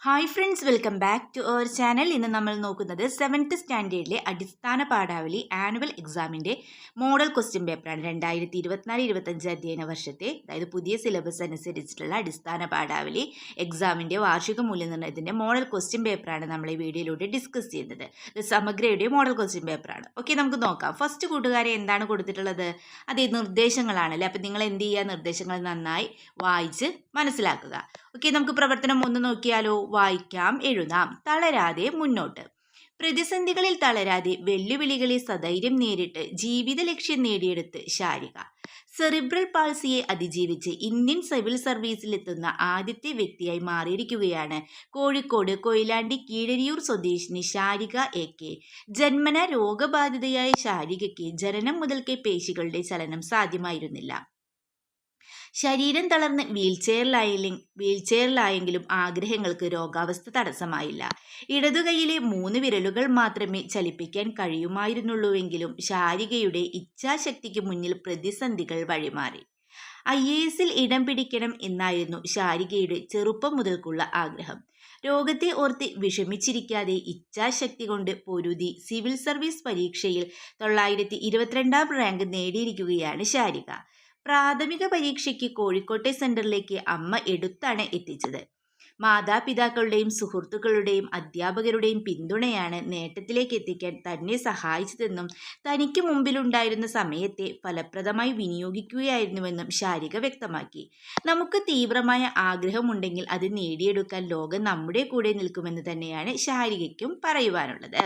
Hi friends, welcome back to our channel. ഇന്ന് നമ്മൾ നോക്കുന്നത് 7th സ്റ്റാൻഡേർഡിലെ അടിസ്ഥാന പാഠാവലി ആനുവൽ എക്സാമിൻ്റെ മോഡൽ ക്വസ്റ്റ്യൻ പേപ്പറാണ്. 2024-25 അധ്യയന വർഷത്തെ, അതായത് പുതിയ സിലബസ് അനുസരിച്ചിട്ടുള്ള അടിസ്ഥാന പാഠാവലി എക്സാമിൻ്റെ വാർഷിക മൂല്യനിർണ്ണയത്തിൻ്റെ മോഡൽ ക്വസ്റ്റ്യൻ പേപ്പറാണ് നമ്മൾ ഈ വീഡിയോയിലൂടെ ഡിസ്കസ് ചെയ്യുന്നത്. ഇത് സമഗ്രയുടെ മോഡൽ ക്വസ്റ്റ്യൻ പേപ്പറാണ്. ഓക്കെ, നമുക്ക് നോക്കാം. ഫസ്റ്റ് കൂട്ടുകാരെ എന്താണ് കൊടുത്തിട്ടുള്ളത്? അതേ നിർദ്ദേശങ്ങളാണല്ലേ. അപ്പം നിങ്ങൾ എന്ത് ചെയ്യുക? നിർദ്ദേശങ്ങൾ നന്നായി വായിച്ച് മനസ്സിലാക്കുക. ഓക്കെ, നമുക്ക് പ്രവർത്തനം 1 നോക്കിയാലോ. വായിക്കാം, എഴുതാം, തളരാതെ മുന്നോട്ട്. പ്രതിസന്ധികളിൽ തളരാതെ വെല്ലുവിളികളെ സധൈര്യം നേരിട്ട് ജീവിത ലക്ഷ്യം നേടിയെടുത്ത് ശാരിക സെറിബ്രൽ പാൾസിയെ അതിജീവിച്ച് ഇന്ത്യൻ സിവിൽ സർവീസിലെത്തുന്ന ആദ്യത്തെ വ്യക്തിയായി മാറിയിരിക്കുകയാണ് കോഴിക്കോട് കൊയിലാണ്ടി കീഴരിയൂർ സ്വദേശിനി ശാരിക AK. ജന്മന രോഗബാധിതയായ ശാരികയ്ക്ക് ജനനം മുതൽക്കേ പേശികളുടെ ചലനം സാധ്യമായിരുന്നില്ല. ശരീരം തളർന്ന് വീൽചെയറിലായെങ്കിലും ആഗ്രഹങ്ങൾക്ക് രോഗാവസ്ഥ തടസ്സമായില്ല. ഇടതുകൈയിലെ 3 വിരലുകൾ മാത്രമേ ചലിപ്പിക്കാൻ കഴിയുമായിരുന്നുള്ളൂവെങ്കിലും ശാരികയുടെ ഇച്ഛാശക്തിക്ക് മുന്നിൽ പ്രതിസന്ധികൾ വഴിമാറി. IAS ഇടം പിടിക്കണം എന്നായിരുന്നു ശാരികയുടെ ചെറുപ്പം മുതൽക്കുള്ള ആഗ്രഹം. രോഗത്തെ ഓർത്ത് വിഷമിച്ചിരിക്കാതെ ഇച്ഛാശക്തി കൊണ്ട് പൊരുതി സിവിൽ സർവീസ് പരീക്ഷയിൽ 922 റാങ്ക് നേടിയിരിക്കുകയാണ് ശാരിക. പ്രാഥമിക പരീക്ഷയ്ക്ക് കോഴിക്കോട്ടെ സെന്ററിലേക്ക് അമ്മ എടുത്താണ് എത്തിച്ചത്. മാതാപിതാക്കളുടെയും സുഹൃത്തുക്കളുടെയും അധ്യാപകരുടെയും പിന്തുണയാണ് നേട്ടത്തിലേക്ക് എത്തിക്കാൻ തന്നെ സഹായിച്ചതെന്നും തനിക്ക് മുമ്പിലുണ്ടായിരുന്ന സമയത്തെ ഫലപ്രദമായി വിനിയോഗിക്കുകയായിരുന്നുവെന്നും ശാരിക വ്യക്തമാക്കി. നമുക്ക് തീവ്രമായ ആഗ്രഹമുണ്ടെങ്കിൽ അത് നേടിയെടുക്കാൻ ലോകം നമ്മുടെ കൂടെ നിൽക്കുമെന്ന് തന്നെയാണ് ശാരികയ്ക്കും പറയുവാനുള്ളത്.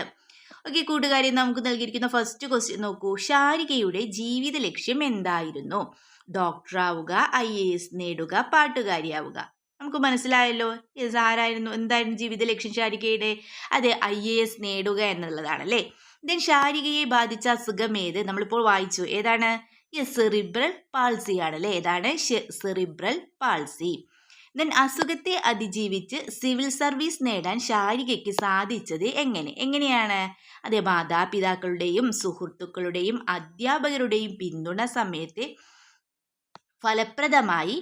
ഓക്കെ കൂട്ടുകാരെ, നമുക്ക് നൽകിയിരിക്കുന്ന ഫസ്റ്റ് ക്വസ്റ്റ്യൻ നോക്കൂ. ശാരികയുടെ ജീവിത ലക്ഷ്യം എന്തായിരുന്നു? ഡോക്ടറാവുക, IAS നേടുക, പാട്ടുകാരിയാവുക. നമുക്ക് മനസ്സിലായല്ലോ. എന്തായിരുന്നു ജീവിത ലക്ഷ്യം ശാരികയുടെ? അതെ, IAS നേടുക എന്നുള്ളതാണല്ലേ. ദെൻ ശാരികയെ ബാധിച്ച അസുഖം ഏത്? നമ്മളിപ്പോൾ വായിച്ചു. ഏതാണ്? സെറിബ്രൽ പാൾസി ആണല്ലേ. ഏതാണ്? Cerebral palsy. ദെൻ അസുഖത്തെ അതിജീവിച്ച് സിവിൽ സർവീസ് നേടാൻ ശാരികയ്ക്ക് സാധിച്ചത് എങ്ങനെയാണ്? അതെ, മാതാപിതാക്കളുടെയും സുഹൃത്തുക്കളുടെയും അധ്യാപകരുടെയും പിന്തുണ സമയത്തെ ഫലപ്രദമായി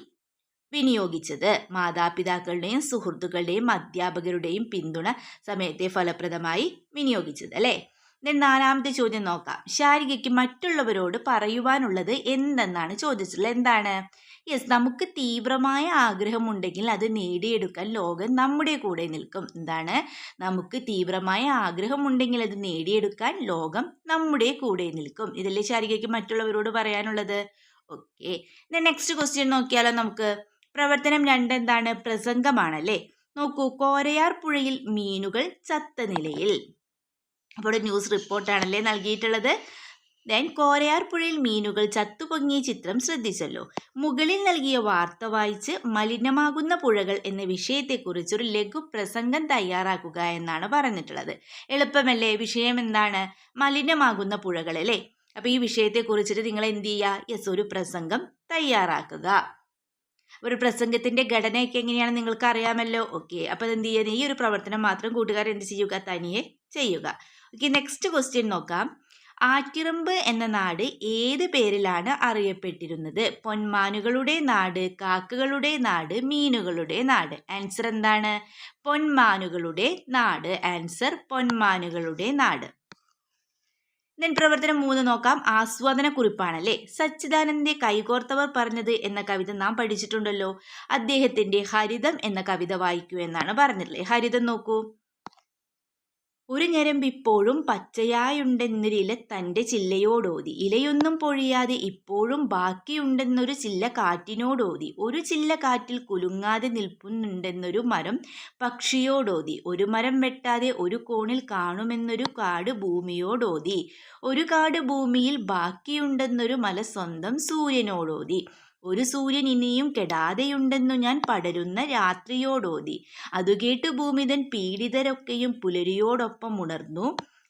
വിനിയോഗിച്ചത്. മാതാപിതാക്കളുടെയും സുഹൃത്തുക്കളുടെയും അധ്യാപകരുടെയും പിന്തുണ സമയത്തെ ഫലപ്രദമായി വിനിയോഗിച്ചത് അല്ലേ. ദെൻ 4ാമത്തെ ചോദ്യം നോക്കാം. ശാരികയ്ക്ക് മറ്റുള്ളവരോട് പറയുവാനുള്ളത് എന്തെന്നാണ് ചോദിച്ചിട്ടുള്ളത്. എന്താണ്? നമുക്ക് തീവ്രമായ ആഗ്രഹമുണ്ടെങ്കിൽ അത് നേടിയെടുക്കാൻ ലോകം നമ്മുടെ കൂടെ നിൽക്കും. എന്താണ്? നമുക്ക് തീവ്രമായ ആഗ്രഹമുണ്ടെങ്കിൽ അത് നേടിയെടുക്കാൻ ലോകം നമ്മുടെ കൂടെ നിൽക്കും. ഇതല്ലേ ശാരികയ്ക്ക് മറ്റുള്ളവരോട് പറയാനുള്ളത്. ഓക്കെ, നെക്സ്റ്റ് ക്വസ്റ്റ്യൻ നോക്കിയാലോ നമുക്ക്. പ്രവർത്തനം 2 എന്താണ്? പ്രസംഗമാണല്ലേ. നോക്കൂ. കോരയാർ പുഴയിൽ മീനുകൾ ചത്ത നിലയിൽ. അപ്പോൾ ന്യൂസ് റിപ്പോർട്ടാണല്ലേ നൽകിയിട്ടുള്ളത്. ദെൻ കോരയാർ പുഴയിൽ മീനുകൾ ചത്തുപൊങ്ങിയ ചിത്രം ശ്രദ്ധിച്ചല്ലോ. മുകളിൽ നൽകിയ വാർത്ത വായിച്ച് മലിനമാകുന്ന പുഴകൾ എന്ന വിഷയത്തെക്കുറിച്ചൊരു ലഘു പ്രസംഗം തയ്യാറാക്കുക എന്നാണ് പറഞ്ഞിട്ടുള്ളത്. എളുപ്പമല്ലേ? വിഷയം എന്താണ്? മലിനമാകുന്ന പുഴകൾ അല്ലേ. അപ്പോൾ ഈ വിഷയത്തെക്കുറിച്ചിട്ട് നിങ്ങൾ എന്ത് ചെയ്യുക? ഒരു പ്രസംഗം തയ്യാറാക്കുക. ഒരു പ്രസംഗത്തിന്റെ ഘടനയൊക്കെ എങ്ങനെയാണ് നിങ്ങൾക്ക് അറിയാമല്ലോ. ഓക്കെ, അപ്പോൾ എന്ത് ചെയ്യുക? ഈ ഒരു പ്രവർത്തനം മാത്രം കൂട്ടുകാർ എന്ത് ചെയ്യുക? തനിയെ ചെയ്യുക. ഓക്കെ, നെക്സ്റ്റ് ക്വസ്റ്റ്യൻ നോക്കാം. ആറ്റിറമ്പ് എന്ന നാട് ഏത് പേരിലാണ് അറിയപ്പെട്ടിരുന്നത്? പൊന്മാനുകളുടെ നാട്, കാക്കകളുടെ നാട്, മീനുകളുടെ നാട്. ആൻസർ എന്താണ്? പൊന്മാനുകളുടെ നാട്. ആൻസർ പൊന്മാനുകളുടെ നാട്. ദെൻ പ്രവർത്തനം 3 നോക്കാം. ആസ്വാദന കുറിപ്പാണല്ലേ. സച്ചിദാനന്ദന്റെ കൈകോർത്തവർ പറഞ്ഞത് എന്ന കവിത നാം പഠിച്ചിട്ടുണ്ടല്ലോ. അദ്ദേഹത്തിന്റെ ഹരിതം എന്ന കവിത വായിക്കൂ എന്നാണ് പറഞ്ഞിട്ടുള്ളത്. ഹരിതം നോക്കൂ. ഒരു ഞരമ്പിപ്പോഴും പച്ചയായുണ്ടെന്നൊരില തൻ്റെ ചില്ലയോടോതി, ഇലയൊന്നും പൊഴിയാതെ ഇപ്പോഴും ബാക്കിയുണ്ടെന്നൊരു ചില്ല കാറ്റിനോടോതി, ഒരു ചില്ല കാറ്റിൽ കുലുങ്ങാതെ നിൽപ്പുന്നുണ്ടെന്നൊരു മരം പക്ഷിയോടോതി, ഒരു മരം വെട്ടാതെ ഒരു കോണിൽ കാണുമെന്നൊരു കാട് ഭൂമിയോടോതി, ഒരു കാട് ഭൂമിയിൽ ബാക്കിയുണ്ടെന്നൊരു മല സ്വന്തം സൂര്യനോടോതി, ഒരു സൂര്യൻ ഇനിയും കെടാതെയുണ്ടെന്നു ഞാൻ പടരുന്ന രാത്രിയോടോതി, അതുകേട്ട് ഭൂമിതൻ പീഡിതരൊക്കെയും പുലരിയോടൊപ്പം ഉണർന്നു.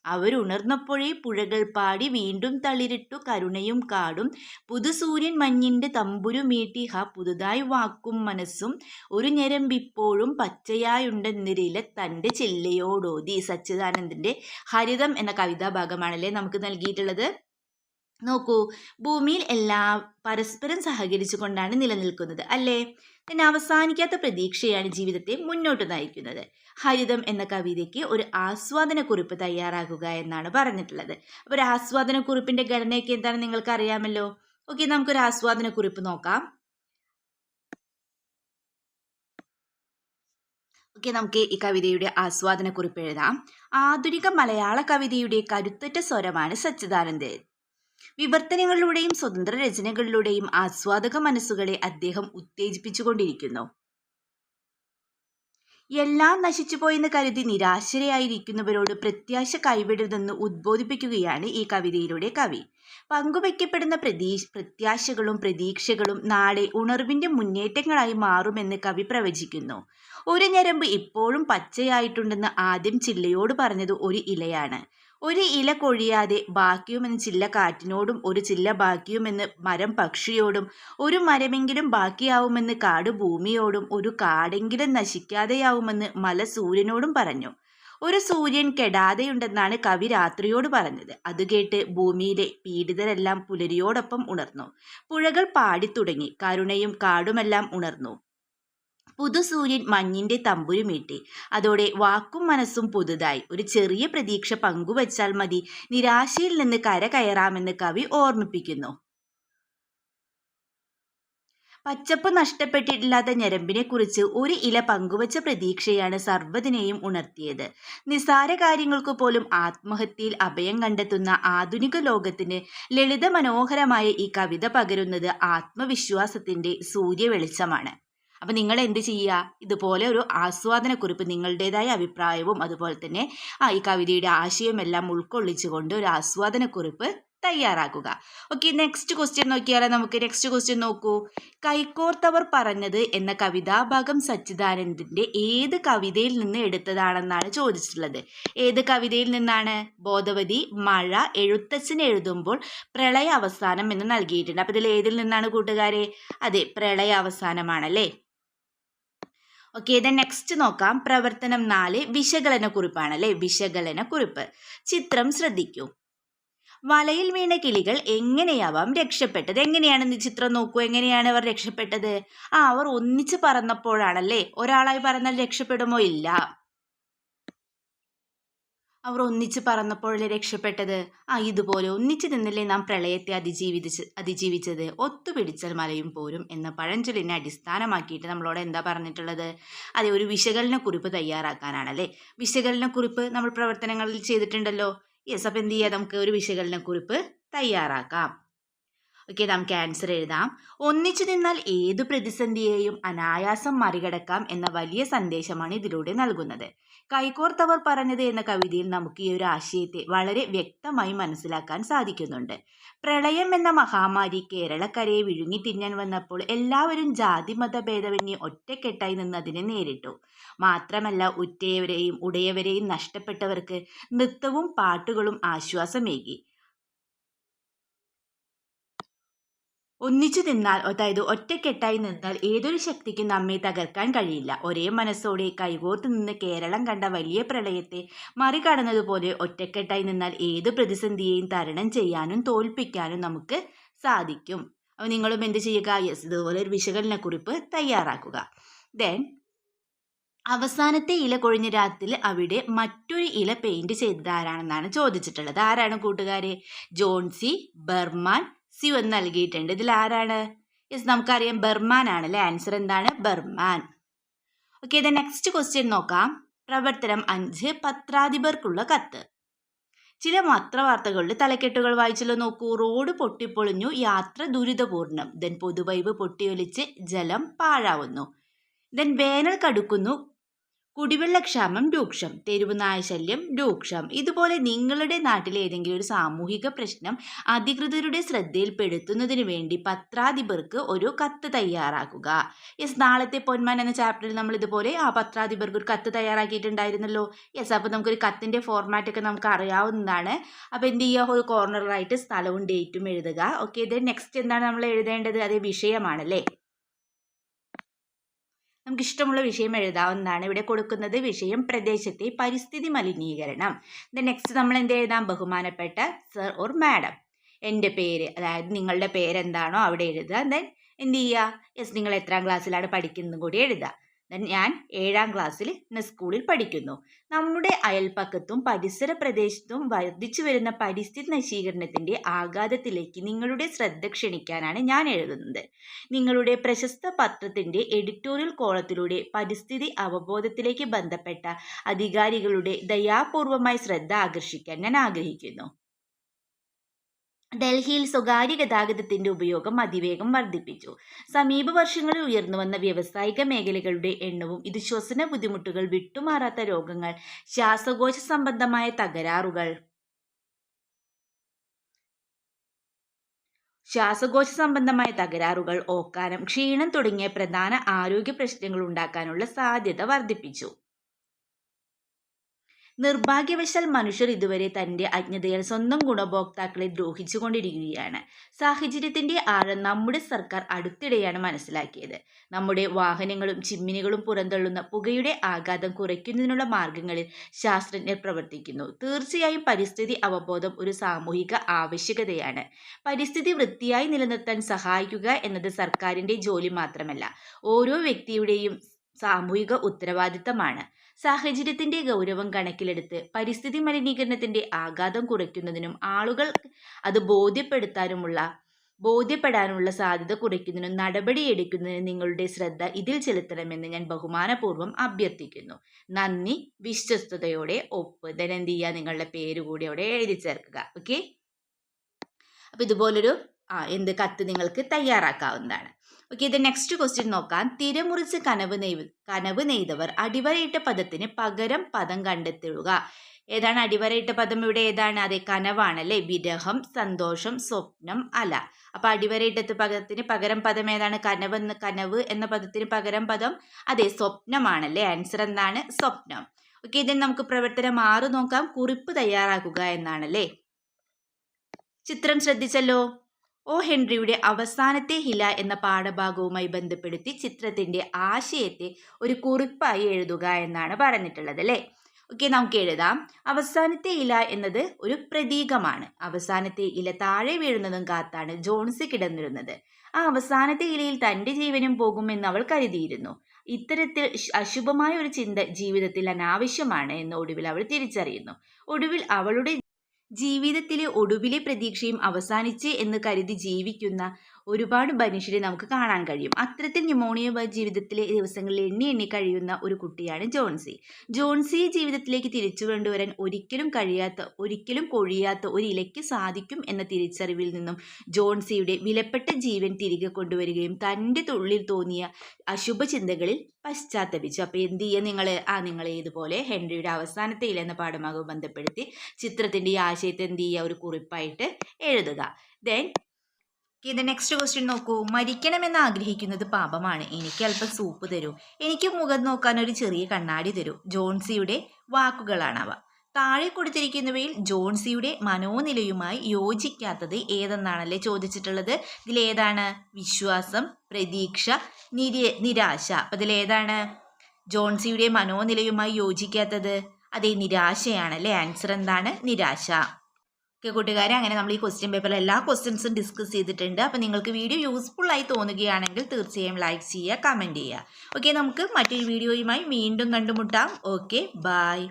അവരുണർന്നപ്പോഴേ പുഴകൾ പാടി വീണ്ടും തളിരിട്ടു കരുണയും കാടും, പുതുസൂര്യൻ മഞ്ഞിൻ്റെ തമ്പുരു മീട്ടി പുതുതായി വാക്കും മനസ്സും, ഒരു ഞരമ്പിപ്പോഴും പച്ചയായുണ്ടെന്നിരില തൻ്റെ ചില്ലയോടോതി. സച്ചിദാനന്ദൻ്റെ ഹരിതം എന്ന കവിതാഭാഗമാണല്ലേ നമുക്ക് നൽകിയിട്ടുള്ളത്. നോക്കൂ, ഭൂമിയിൽ എല്ലാം പരസ്പരം സഹകരിച്ചു കൊണ്ടാണ് നിലനിൽക്കുന്നത് അല്ലേ. പിന്നെ അവസാനിക്കാത്ത പ്രതീക്ഷയാണ് ജീവിതത്തെ മുന്നോട്ട് നയിക്കുന്നത്. ഹരിതം എന്ന കവിതയ്ക്ക് ഒരു ആസ്വാദന കുറിപ്പ് തയ്യാറാക്കുക എന്നാണ് പറഞ്ഞിട്ടുള്ളത്. അപ്പോൾ ഒരു ആസ്വാദന കുറിപ്പിന്റെ ഘടനയൊക്കെ എന്താണെന്ന് നിങ്ങൾക്ക് അറിയാമല്ലോ. ഓക്കെ, നമുക്കൊരു ആസ്വാദന കുറിപ്പ് നോക്കാം. ഓക്കെ, നമുക്ക് ഈ കവിതയുടെ ആസ്വാദന കുറിപ്പ് എഴുതാം. ആധുനിക മലയാള കവിതയുടെ കരുത്തുറ്റ സ്വരമാണ് സച്ചിദാനന്ദൻ. വിവർത്തനങ്ങളിലൂടെയും സ്വതന്ത്ര രചനകളിലൂടെയും ആസ്വാദക മനസ്സുകളെ അദ്ദേഹം ഉത്തേജിപ്പിച്ചുകൊണ്ടിരിക്കുന്നു. എല്ലാം നശിച്ചുപോയെന്ന് കരുതി നിരാശരായിരിക്കുന്നവരോട് പ്രത്യാശ കൈവിടരുതെന്ന് ഉദ്ബോധിപ്പിക്കുകയാണ് ഈ കവിതയിലൂടെ കവി. പങ്കുവയ്ക്കപ്പെടുന്ന പ്രത്യാശകളും പ്രതീക്ഷകളും നാളെ ഉണർവിന്റെ മുന്നേറ്റങ്ങളായി മാറുമെന്ന് കവി പ്രവചിക്കുന്നു. ഒരു ഞരമ്പ് ഇപ്പോഴും പച്ചയായിട്ടുണ്ടെന്ന് ആദ്യം ചില്ലയോട് പറഞ്ഞത് ഒരു ഇലയാണ്. ഒരു ഇല കൊഴിയാതെ ബാക്കിയുമെന്ന് ചില്ല കാറ്റിനോടും ഒരു ചില്ല ബാക്കിയുമെന്ന് മരം പക്ഷിയോടും ഒരു മരമെങ്കിലും ബാക്കിയാവുമെന്ന് കാട് ഭൂമിയോടും ഒരു കാടെങ്കിലും നശിക്കാതെയാവുമെന്ന് മല സൂര്യനോടും പറഞ്ഞു. ഒരു സൂര്യൻ കെടാതെയുണ്ടെന്നാണ് കവി രാത്രിയോട് പറഞ്ഞത്. അതുകേട്ട് ഭൂമിയിലെ പീഡിതരെല്ലാം പുലരിയോടൊപ്പം ഉണർന്നു. പുഴകൾ പാടിത്തുടങ്ങി, കരുണയും കാടുമെല്ലാം ഉണർന്നു. പുതുസൂര്യൻ മഞ്ഞിന്റെ തമ്പുരുമീട്ടി. അതോടെ വാക്കും മനസ്സും പുതുതായി. ഒരു ചെറിയ പ്രതീക്ഷ പങ്കുവച്ചാൽ മതി നിരാശയിൽ നിന്ന് കരകയറാമെന്ന് കവി ഓർമ്മിപ്പിക്കുന്നു. പച്ചപ്പ് നഷ്ടപ്പെട്ടിട്ടില്ലാത്ത ഞരമ്പിനെ കുറിച്ച് ഒരു ഇല പങ്കുവച്ച പ്രതീക്ഷയാണ് സർവ്വതിനെയും ഉണർത്തിയത്. നിസ്സാര കാര്യങ്ങൾക്ക് പോലും ആത്മഹത്യയിൽ അഭയം കണ്ടെത്തുന്ന ആധുനിക ലോകത്തിന് ലളിത മനോഹരമായ ഈ കവിത പകരുന്നത് ആത്മവിശ്വാസത്തിന്റെ സൂര്യവെളിച്ചമാണ്. അപ്പം നിങ്ങൾ എന്ത് ചെയ്യുക, ഇതുപോലെ ഒരു ആസ്വാദനക്കുറിപ്പ് നിങ്ങളുടേതായ അഭിപ്രായവും അതുപോലെ തന്നെ ഈ കവിതയുടെ ആശയമെല്ലാം ഉൾക്കൊള്ളിച്ചുകൊണ്ട് ഒരു ആസ്വാദനക്കുറിപ്പ് തയ്യാറാക്കുക. ഓക്കെ, നെക്സ്റ്റ് ക്വസ്റ്റ്യൻ നോക്കിയാലോ. നമുക്ക് നെക്സ്റ്റ് ക്വസ്റ്റ്യൻ നോക്കൂ. കൈകോർത്തവർ പറഞ്ഞത് എന്ന കവിതാഭാഗം സച്ചിദാനന്ദന്റെ ഏത് കവിതയിൽ നിന്ന് എടുത്തതാണെന്നാണ് ചോദിച്ചിട്ടുള്ളത്. ഏത് കവിതയിൽ നിന്നാണ്? ബോധവതി, മഴ, എഴുത്തച്ഛൻ എഴുതുമ്പോൾ, പ്രളയ അവസാനം എന്ന് നൽകിയിട്ടുണ്ട്. അപ്പം ഇതിൽ ഏതിൽ നിന്നാണ് കൂട്ടുകാരെ? അതെ, പ്രളയ അവസാനമാണല്ലേ. ഓക്കെ, ദെൻ നെക്സ്റ്റ് നോക്കാം. പ്രവർത്തനം 4 വിശകലന കുറിപ്പാണല്ലേ. വിശകലന കുറിപ്പ്. ചിത്രം ശ്രദ്ധിക്കൂ. വലയിൽ വീണ കിളികൾ എങ്ങനെയാവാം രക്ഷപ്പെട്ടത്? എങ്ങനെയാണെന്ന് ചിത്രം നോക്കൂ. എങ്ങനെയാണ് അവർ രക്ഷപ്പെട്ടത്? അവർ ഒന്നിച്ച് പറന്നപ്പോഴാണല്ലേ. ഒരാളായി പറന്നാൽ രക്ഷപ്പെടുമോ? ഇല്ല. അവർ ഒന്നിച്ച് പറന്നപ്പോഴല്ലേ രക്ഷപ്പെട്ടത്. ഇതുപോലെ ഒന്നിച്ച് നിന്നല്ലേ നാം പ്രളയത്തെ അതിജീവിച്ചത്. ഒത്തുപിടിച്ചാൽ മലയും പോരും എന്ന പഴഞ്ചൊല്ലിനെ അടിസ്ഥാനമാക്കിയിട്ട് നമ്മളോട് എന്താ പറഞ്ഞിട്ടുള്ളത്? അതെ, ഒരു വിശകലനക്കുറിപ്പ് തയ്യാറാക്കാനാണല്ലേ. വിശകലനക്കുറിപ്പ് നമ്മൾ പ്രവർത്തനങ്ങളിൽ ചെയ്തിട്ടുണ്ടല്ലോ. യെസ്, അപ്പം എന്ത് ചെയ്യാം, നമുക്ക് ഒരു വിശകലനക്കുറിപ്പ് തയ്യാറാക്കാം. ഓക്കെ, നമുക്ക് ആൻസർ എഴുതാം. ഒന്നിച്ചു നിന്നാൽ ഏതു പ്രതിസന്ധിയെയും അനായാസം മറികടക്കാം എന്ന വലിയ സന്ദേശമാണ് ഇതിലൂടെ നൽകുന്നത്. കൈകോർത്തവർ പറഞ്ഞത് എന്ന കവിതയിൽ നമുക്ക് ഈ ഒരു ആശയത്തെ വളരെ വ്യക്തമായി മനസ്സിലാക്കാൻ സാധിക്കുന്നുണ്ട്. പ്രളയം എന്ന മഹാമാരി കേരളക്കരയെ വിഴുങ്ങി തിന്നാൻ വന്നപ്പോൾ എല്ലാവരും ജാതിമത ഭേദമന്യേ ഒറ്റക്കെട്ടായി നിന്ന് അതിനെ നേരിട്ടു. മാത്രമല്ല, ഉറ്റയവരെയും ഉടയവരെയും നഷ്ടപ്പെട്ടവർക്ക് നൃത്തവും പാട്ടുകളും ആശ്വാസമേകി. ഒന്നിച്ചു നിന്നാൽ, അതായത് ഒറ്റക്കെട്ടായി നിന്നാൽ ഏതൊരു ശക്തിക്കും നമ്മെ തകർക്കാൻ കഴിയില്ല. ഒരേ മനസ്സോടെ കൈകോർത്ത് നിന്ന് കേരളം കണ്ട വലിയ പ്രളയത്തെ മറികടന്നതുപോലെ ഒറ്റക്കെട്ടായി നിന്നാൽ ഏത് പ്രതിസന്ധിയെയും തരണം ചെയ്യാനും തോൽപ്പിക്കാനും നമുക്ക് സാധിക്കും. അപ്പോൾ നിങ്ങളും എന്ത് ചെയ്യുക? യെസ്, ഇതുപോലെ ഒരു വിശകലനക്കുറിപ്പ് തയ്യാറാക്കുക. ദെൻ അവസാനത്തെ ഇല കൊഴിഞ്ഞ രാത്രിയിൽ അവിടെ മറ്റൊരു ഇല പെയിന്റ് ചെയ്തത് ആരാണെന്നാണ് ചോദിച്ചിട്ടുള്ളത്. ആരാണ് കൂട്ടുകാരെ? ജോൺസി, ബർമാൻ, സിവൻ നൽകിയിട്ടുണ്ട്. ഇതിൽ ആരാണ്? യെസ്, നമുക്കറിയാം ബർമാൻ ആണല്ലേ. ആൻസർ എന്താണ്? Berman. Okay, the next question നോക്കാം. പ്രവർത്തനം 5 പത്രാധിപർക്കുള്ള കത്ത്. ചില പത്രവാർത്തകളുടെ തലക്കെട്ടുകൾ വായിച്ചല്ലോ നോക്കൂ. റോഡ് പൊട്ടിപ്പൊളിഞ്ഞു, യാത്ര ദുരിതപൂർണം. ദെൻ പൊതുവൈബ് പൊട്ടിയൊലിച്ച് ജലം പാഴാവുന്നു. ദെൻ വേനൽ കടുക്കുന്നു, കുടിവെള്ളക്ഷാമം രൂക്ഷം, തെരുവുനായ ശല്യം രൂക്ഷം. ഇതുപോലെ നിങ്ങളുടെ നാട്ടിലെ ഏതെങ്കിലും ഒരു സാമൂഹിക പ്രശ്നം അധികൃതരുടെ ശ്രദ്ധയിൽപ്പെടുത്തുന്നതിന് വേണ്ടി പത്രാധിപർക്ക് ഒരു കത്ത് തയ്യാറാക്കുക. യെസ്, നാളത്തെ പൊന്മാൻ എന്ന ചാപ്റ്ററിൽ നമ്മൾ ഇതുപോലെ പത്രാധിപർക്ക് ഒരു കത്ത് തയ്യാറാക്കിയിട്ടുണ്ടായിരുന്നല്ലോ. യെസ്, അപ്പോൾ നമുക്കൊരു കത്തിൻ്റെ ഫോർമാറ്റൊക്കെ നമുക്ക് അറിയാവുന്നതാണ്. അപ്പോൾ എന്ത് ചെയ്യുക? ഒരു കോർണറായിട്ട് സ്ഥലവും ഡേറ്റും എഴുതുക. ഓക്കെ, ദെൻ നെക്സ്റ്റ് എന്താണ് നമ്മൾ എഴുതേണ്ടത്? അതേ വിഷയമാണല്ലേ. നമുക്ക് ഇഷ്ടമുള്ള വിഷയം എഴുതാവുന്നതാണ്. ഇവിടെ കൊടുക്കുന്നത് വിഷയം പ്രദേശത്തെ പരിസ്ഥിതി മലിനീകരണം. നെക്സ്റ്റ് നമ്മൾ എന്ത് എഴുതാം? ബഹുമാനപ്പെട്ട സർ ഓർ മാഡം. എൻ്റെ പേര്, അതായത് നിങ്ങളുടെ പേരെന്താണോ അവിടെ എഴുതുക. ദെൻ എന്ത് ചെയ്യുക? യെസ്, നിങ്ങൾ എത്രാം ക്ലാസ്സിലാണ് പഠിക്കുന്നതും കൂടി എഴുതുക. ഞാൻ 7ാം ക്ലാസ്സിൽ സ്കൂളിൽ പഠിക്കുന്നു. നമ്മുടെ അയൽപ്പക്കത്തും പരിസര പ്രദേശത്തും വർദ്ധിച്ചു വരുന്ന പരിസ്ഥിതി നശീകരണത്തിന്റെ ആഘാതത്തിലേക്ക് നിങ്ങളുടെ ശ്രദ്ധ ക്ഷണിക്കാനാണ് ഞാൻ എഴുതുന്നത്. നിങ്ങളുടെ പ്രശസ്ത പത്രത്തിന്റെ എഡിറ്റോറിയൽ കോളത്തിലൂടെ പരിസ്ഥിതി അവബോധത്തിലേക്ക് ബന്ധപ്പെട്ട അധികാരികളുടെ ദയാപൂർവമായ ശ്രദ്ധ ആകർഷിക്കാൻ ഞാൻ ആഗ്രഹിക്കുന്നു. ഡൽഹിയിൽ സ്വകാര്യ ഗതാഗതത്തിന്റെ ഉപയോഗം അതിവേഗം വർദ്ധിപ്പിച്ചു. സമീപ വർഷങ്ങളിൽ ഉയർന്നുവന്ന വ്യാവസായിക മേഖലകളുടെ എണ്ണവും ഇത് ശ്വസന ബുദ്ധിമുട്ടുകൾ, വിട്ടുമാറാത്ത രോഗങ്ങൾ, ശ്വാസകോശ സംബന്ധമായ തകരാറുകൾ, ഓക്കാനം, ക്ഷീണം തുടങ്ങിയ പ്രധാന ആരോഗ്യ പ്രശ്നങ്ങൾ ഉണ്ടാക്കാനുള്ള സാധ്യത വർദ്ധിപ്പിച്ചു. നിർഭാഗ്യവശാൽ മനുഷ്യർ ഇതുവരെ തന്റെ അജ്ഞതയാൽ സ്വന്തം ഗുണഭോക്താക്കളെ ദ്രോഹിച്ചുകൊണ്ടിരിക്കുകയാണ്. സാഹചര്യത്തിന്റെ ആഴം നമ്മുടെ സർക്കാർ അടുത്തിടെയാണ് മനസ്സിലാക്കിയത്. നമ്മുടെ വാഹനങ്ങളും ചിമ്മിനികളും പുറന്തള്ളുന്ന പുകയുടെ ആഘാതം കുറയ്ക്കുന്നതിനുള്ള മാർഗങ്ങളിൽ ശാസ്ത്രജ്ഞർ പ്രവർത്തിക്കുന്നു. തീർച്ചയായും പരിസ്ഥിതി അവബോധം ഒരു സാമൂഹിക ആവശ്യകതയാണ്. പരിസ്ഥിതി വൃത്തിയായി നിലനിർത്താൻ സഹായിക്കുക എന്നത് സർക്കാരിന്റെ ജോലി മാത്രമല്ല, ഓരോ വ്യക്തിയുടെയും സാമൂഹിക ഉത്തരവാദിത്തമാണ്. സാഹചര്യത്തിന്റെ ഗൗരവം കണക്കിലെടുത്ത് പരിസ്ഥിതി മലിനീകരണത്തിന്റെ ആഘാതം കുറയ്ക്കുന്നതിനും ആളുകൾ അത് ബോധ്യപ്പെടാനുള്ള സാധ്യത കുറയ്ക്കുന്നതിനും നടപടിയെടുക്കുന്നതിനും നിങ്ങളുടെ ശ്രദ്ധ ഇതിൽ ചെലുത്തണമെന്ന് ഞാൻ ബഹുമാനപൂർവ്വം അഭ്യർത്ഥിക്കുന്നു. നന്ദി. വിശ്വസ്തയോടെ ഒപ്പ്. എന്ത് ചെയ്യുക? നിങ്ങളുടെ പേര് കൂടി അവിടെ എഴുതി ചേർക്കുക. ഓക്കെ, അപ്പോൾ ഇതുപോലൊരു കത്ത് നിങ്ങൾക്ക് തയ്യാറാക്കാവുന്നതാണ്. ഓക്കെ, ഇത് നെക്സ്റ്റ് ക്വസ്റ്റ്യൻ നോക്കാം. തിരമുറിച്ച് കനവ് നെയ്തവർ അടിവരയിട്ട പദത്തിന് പകരം പദം കണ്ടെത്തുക. ഏതാണ് അടിവരയിട്ട പദം? ഇവിടെ ഏതാണ്? അതെ, കനവാണല്ലേ. വിരഹം, സന്തോഷം, സ്വപ്നം, അല. അപ്പൊ അടിവരയിട്ട പദത്തിന് പകരം പദം ഏതാണ്? കനവ് എന്ന പദത്തിന് പകരം പദം അതെ സ്വപ്നമാണല്ലേ. ആൻസർ എന്താണ്? സ്വപ്നം. ഓക്കെ, ഇതിന് നമുക്ക് പ്രവർത്തനം 6 നോക്കാം. കുറിപ്പ് തയ്യാറാക്കുക എന്നാണല്ലേ. ചിത്രം ശ്രദ്ധിച്ചല്ലോ. ഒ ഹെൻറിയുടെ അവസാനത്തെ ഹില എന്ന പാഠഭാഗവുമായി ബന്ധപ്പെടുത്തി ചിത്രത്തിന്റെ ആശയത്തെ ഒരു കുറിപ്പായി എഴുതുക എന്നാണ് പറഞ്ഞിട്ടുള്ളത് അല്ലേ. ഓക്കെ, നമുക്ക് എഴുതാം. അവസാനത്തെ ഇല എന്നത് ഒരു പ്രതീകമാണ്. അവസാനത്തെ ഇല താഴെ വീഴുന്നതും കാത്താണ് ജോൺസി കിടന്നിരുന്നത്. ആ അവസാനത്തെ ഇലയിൽ തന്റെ ജീവനും പോകുമെന്ന് അവൾ കരുതിയിരുന്നു. ഇത്തരത്തിൽ അശുഭമായ ഒരു ചിന്ത ജീവിതത്തിൽ അനാവശ്യമാണ് എന്ന് ഒടുവിൽ അവൾ തിരിച്ചറിയുന്നു. ഒടുവിൽ അവളുടെ ജീവിതത്തിലെ ഒടുവിലെ പ്രതീക്ഷയും അവസാനിച്ച് എന്ന് കരുതി ജീവിക്കുന്ന ഒരുപാട് മനുഷ്യരെ നമുക്ക് കാണാൻ കഴിയും. അത്തരത്തിൽ ന്യൂമോണിയ ജീവിതത്തിലെ ദിവസങ്ങളിൽ എണ്ണി കഴിയുന്ന ഒരു കുട്ടിയാണ് ജോൺസി. ജോൺസിയെ ജീവിതത്തിലേക്ക് തിരിച്ചു കൊണ്ടുവരാൻ ഒരിക്കലും കൊഴിയാത്ത ഒരു ഇലയ്ക്ക് സാധിക്കും എന്ന തിരിച്ചറിവിൽ നിന്നും ജോൺസിയുടെ വിലപ്പെട്ട ജീവൻ തിരികെ കൊണ്ടുവരികയും തൻ്റെ ഉള്ളിൽ തോന്നിയ അശുഭ ചിന്തകളിൽ പശ്ചാത്തപിച്ചു. അപ്പോൾ എന്ത് ചെയ്യുക? നിങ്ങൾ ഇതുപോലെ ഹെൻറിയുടെ അവസാനത്തെ ഇല എന്ന പാഠമാകും ബന്ധപ്പെടുത്തി ചിത്രത്തിൻ്റെ ഈ ആശയത്തെ എന്ത് ചെയ്യുക? ഒരു കുറിപ്പായിട്ട് എഴുതുക. ദെൻ ഇത് നെക്സ്റ്റ് ക്വസ്റ്റ്യൻ നോക്കൂ. മരിക്കണമെന്ന് ആഗ്രഹിക്കുന്നത് പാപമാണ്. എനിക്ക് അല്പം സൂപ്പ് തരൂ. എനിക്ക് മുഖം നോക്കാൻ ഒരു ചെറിയ കണ്ണാടി തരൂ. ജോൺസിയുടെ വാക്കുകളാണവ. താഴെ കൊടുത്തിരിക്കുന്നവയിൽ ജോൺസിയുടെ മനോനിലയുമായി യോജിക്കാത്തത് ഏതെന്നാണല്ലേ ചോദിച്ചിട്ടുള്ളത്. ഇതിലേതാണ്? വിശ്വാസം, പ്രതീക്ഷ, നിരാശ. അപ്പം ഇതിലേതാണ് ജോൺസിയുടെ മനോനിലയുമായി യോജിക്കാത്തത്? അതേ, നിരാശയാണല്ലേ. ആൻസർ എന്താണ്? നിരാശ. ഓക്കെ കൂട്ടുകാരെ, അങ്ങനെ നമ്മൾ ഈ ക്വസ്റ്റ്യൻ പേപ്പറിൽ എല്ലാ ക്വസ്റ്റ്യൻസും ഡിസ്കസ് ചെയ്തിട്ടുണ്ട്. അപ്പോൾ നിങ്ങൾക്ക് വീഡിയോ യൂസ്ഫുൾ ആയി തോന്നുകയാണെങ്കിൽ തീർച്ചയായും ലൈക്ക് ചെയ്യുക, കമൻറ്റ് ചെയ്യുക. ഓക്കെ, നമുക്ക് മറ്റൊരു വീഡിയോയുമായി വീണ്ടും കണ്ടുമുട്ടാം. Okay, by.